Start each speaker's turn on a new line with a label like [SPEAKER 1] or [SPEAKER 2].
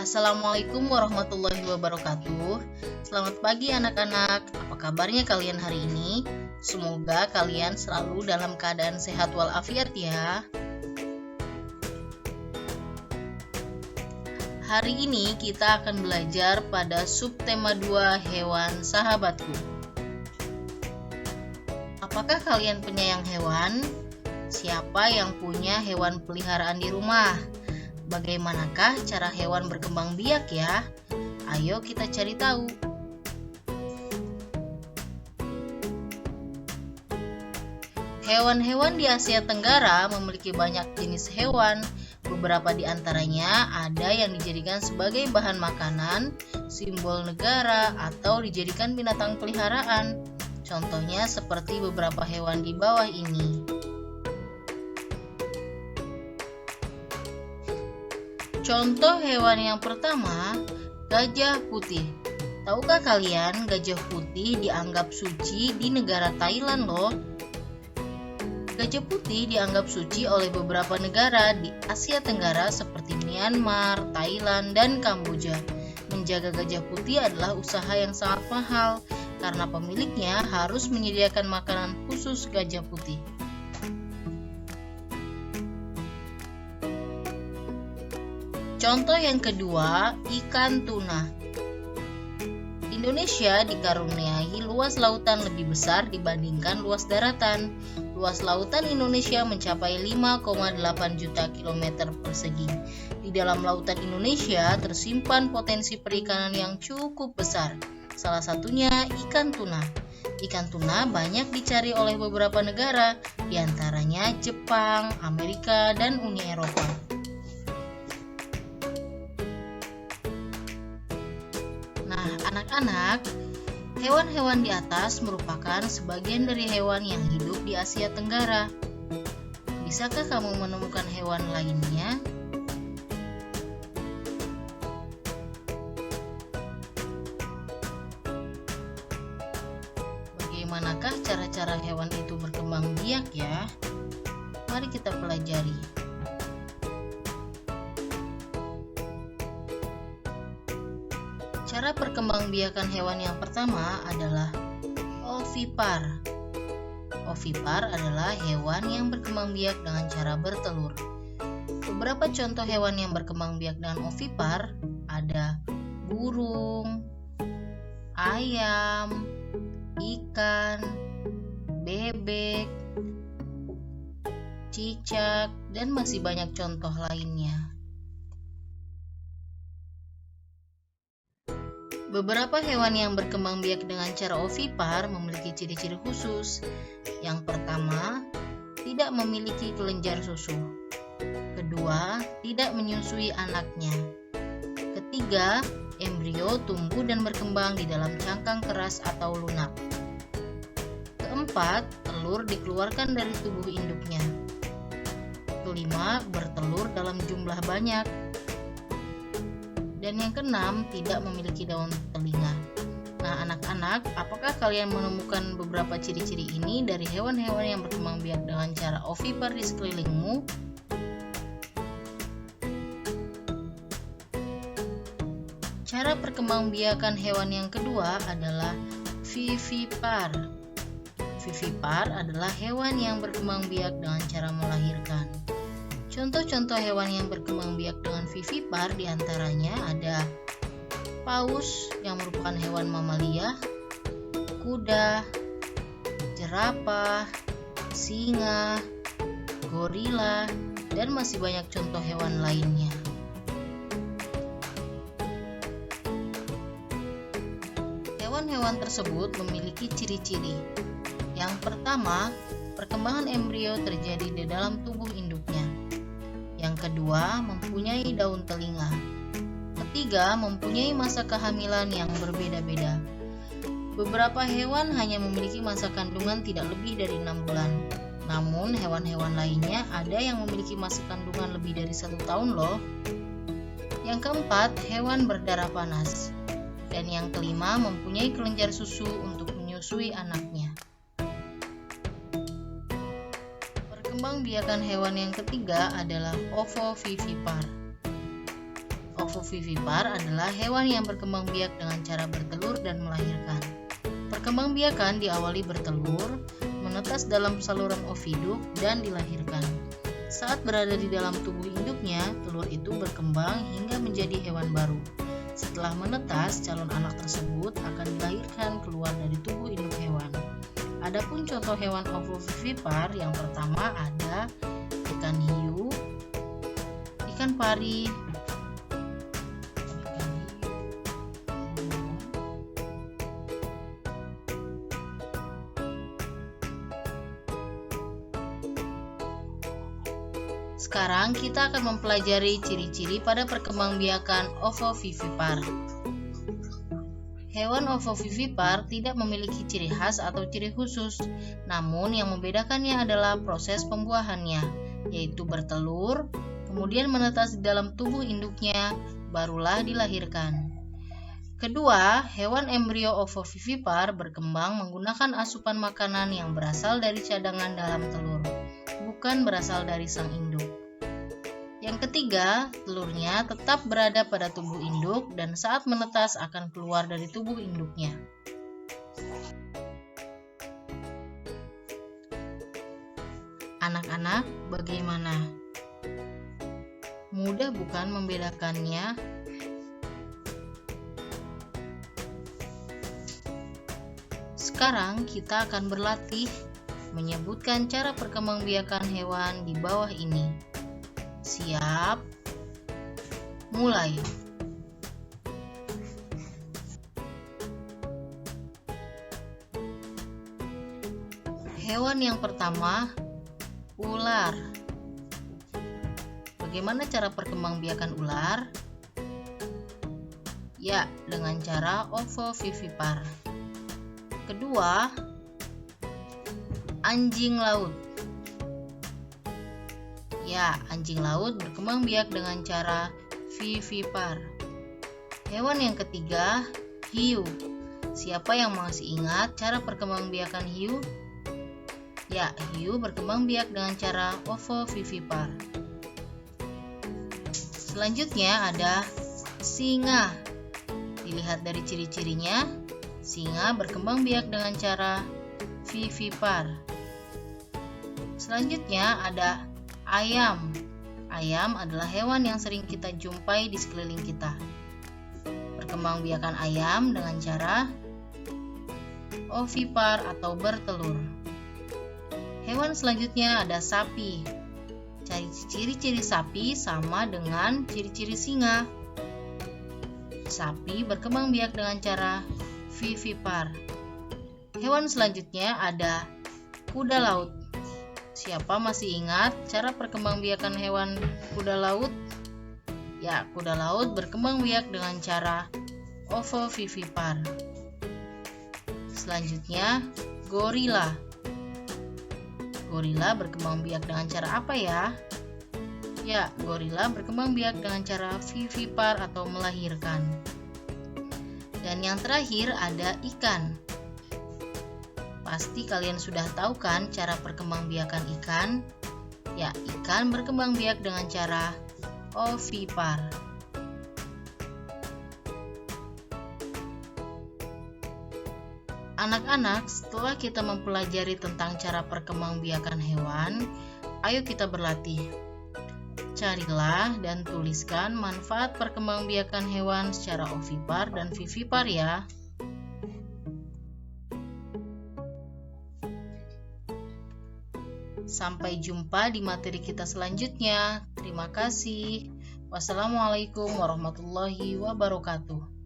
[SPEAKER 1] Assalamualaikum warahmatullahi wabarakatuh. Selamat pagi anak-anak. Apa kabarnya kalian hari ini? Semoga kalian selalu dalam keadaan sehat walafiat ya. Hari ini kita akan belajar pada subtema 2 hewan sahabatku. Apakah kalian penyayang hewan? Siapa yang punya hewan peliharaan di rumah? Bagaimanakah cara hewan berkembang biak ya? Ayo kita cari tahu. Hewan-hewan di Asia Tenggara memiliki banyak jenis hewan. Beberapa di antaranya ada yang dijadikan sebagai bahan makanan, simbol negara, atau dijadikan binatang peliharaan. Contohnya seperti beberapa hewan di bawah ini. Contoh hewan yang pertama, gajah putih. Tahukah kalian gajah putih dianggap suci di negara Thailand loh? Gajah putih dianggap suci oleh beberapa negara di Asia Tenggara seperti Myanmar, Thailand, dan Kamboja. Menjaga gajah putih adalah usaha yang sangat mahal karena pemiliknya harus menyediakan makanan khusus gajah putih. Contoh yang kedua, ikan tuna. Indonesia dikaruniai luas lautan lebih besar dibandingkan luas daratan. Luas lautan Indonesia mencapai 5,8 juta kilometer persegi. Di dalam lautan Indonesia tersimpan potensi perikanan yang cukup besar. Salah satunya ikan tuna. Ikan tuna banyak dicari oleh beberapa negara, diantaranya Jepang, Amerika, dan Uni Eropa. Nah, anak-anak, hewan-hewan di atas merupakan sebagian dari hewan yang hidup di Asia Tenggara. Bisakah kamu menemukan hewan lainnya? Bagaimanakah cara-cara hewan itu berkembang biak ya? Mari kita pelajari. Cara perkembangbiakan hewan yang pertama adalah ovipar. Ovipar adalah hewan yang berkembang biak dengan cara bertelur. Beberapa contoh hewan yang berkembang biak dengan ovipar ada burung, ayam, ikan, bebek, cicak, dan masih banyak contoh lainnya. Beberapa hewan yang berkembang biak dengan cara ovipar memiliki ciri-ciri khusus. Yang pertama, tidak memiliki kelenjar susu. Kedua, tidak menyusui anaknya. Ketiga, embrio tumbuh dan berkembang di dalam cangkang keras atau lunak. Keempat, telur dikeluarkan dari tubuh induknya. Kelima, bertelur dalam jumlah banyak. Dan yang keenam, tidak memiliki daun telinga. Nah, anak-anak, apakah kalian menemukan beberapa ciri-ciri ini dari hewan-hewan yang berkembang biak dengan cara ovipar di sekelilingmu? Cara perkembangbiakan hewan yang kedua adalah vivipar. Vivipar adalah hewan yang berkembang biak dengan cara melahirkan. Contoh-contoh hewan yang berkembang biak dengan vivipar diantaranya ada paus yang merupakan hewan mamalia, kuda, jerapah, singa, gorila, dan masih banyak contoh hewan lainnya. Hewan-hewan tersebut memiliki ciri-ciri. Yang pertama, perkembangan embrio terjadi di dalam tubuh induknya. Yang kedua, mempunyai daun telinga. Ketiga, mempunyai masa kehamilan yang berbeda-beda. Beberapa hewan hanya memiliki masa kandungan tidak lebih dari 6 bulan. Namun, hewan-hewan lainnya ada yang memiliki masa kandungan lebih dari 1 tahun loh. Yang keempat, hewan berdarah panas. Dan yang kelima, mempunyai kelenjar susu untuk menyusui anaknya. Perkembangbiakan hewan yang ketiga adalah ovovivipar. Ovovivipar adalah hewan yang berkembang biak dengan cara bertelur dan melahirkan. Perkembangbiakan diawali bertelur, menetas dalam saluran oviduk, dan dilahirkan. Saat berada di dalam tubuh induknya, telur itu berkembang hingga menjadi hewan baru. Setelah menetas, calon anak tersebut akan dilahirkan keluar dari tubuh induk hewan. Adapun contoh hewan ovovivipar yang pertama ada ikan hiu, ikan pari, Sekarang kita akan mempelajari ciri-ciri pada perkembangbiakan ovovivipar. Hewan ovovivipar tidak memiliki ciri khas atau ciri khusus, namun yang membedakannya adalah proses pembuahannya, yaitu bertelur, kemudian menetas di dalam tubuh induknya, barulah dilahirkan. Kedua, hewan embrio ovovivipar berkembang menggunakan asupan makanan yang berasal dari cadangan dalam telur, bukan berasal dari sang induk. Yang ketiga, telurnya tetap berada pada tubuh induk dan saat menetas akan keluar dari tubuh induknya. Anak-anak, bagaimana? Mudah bukan membedakannya? Sekarang kita akan berlatih menyebutkan cara perkembangbiakan hewan di bawah ini. Siap, mulai. Hewan yang pertama, ular. Bagaimana cara perkembangbiakan ular? Ya, dengan cara ovovivipar. Kedua, anjing laut. Ya, anjing laut berkembang biak dengan cara vivipar. Hewan yang ketiga, hiu. Siapa yang masih ingat cara perkembangbiakan hiu? Ya, hiu berkembang biak dengan cara ovovivipar. Selanjutnya ada singa. Dilihat dari ciri-cirinya, singa berkembang biak dengan cara vivipar. Selanjutnya ada ayam. Ayam adalah hewan yang sering kita jumpai di sekeliling kita. Perkembangbiakan ayam dengan cara ovipar atau bertelur. Hewan selanjutnya ada sapi. Ciri-ciri sapi sama dengan ciri-ciri singa. Sapi berkembang biak dengan cara vivipar. Hewan selanjutnya ada kuda laut. Siapa masih ingat cara perkembangbiakan hewan kuda laut? Ya, kuda laut berkembang biak dengan cara ovovivipar. Selanjutnya, gorila. Gorila berkembang biak dengan cara apa ya? Ya, gorila berkembang biak dengan cara vivipar atau melahirkan. Dan yang terakhir ada ikan. Pasti kalian sudah tahu kan cara perkembangbiakan ikan? Ya, ikan berkembang biak dengan cara ovipar. Anak-anak, setelah kita mempelajari tentang cara perkembangbiakan hewan, ayo kita berlatih. Carilah dan tuliskan manfaat perkembangbiakan hewan secara ovipar dan vivipar ya. Sampai jumpa di materi kita selanjutnya. Terima kasih. Wassalamualaikum warahmatullahi wabarakatuh.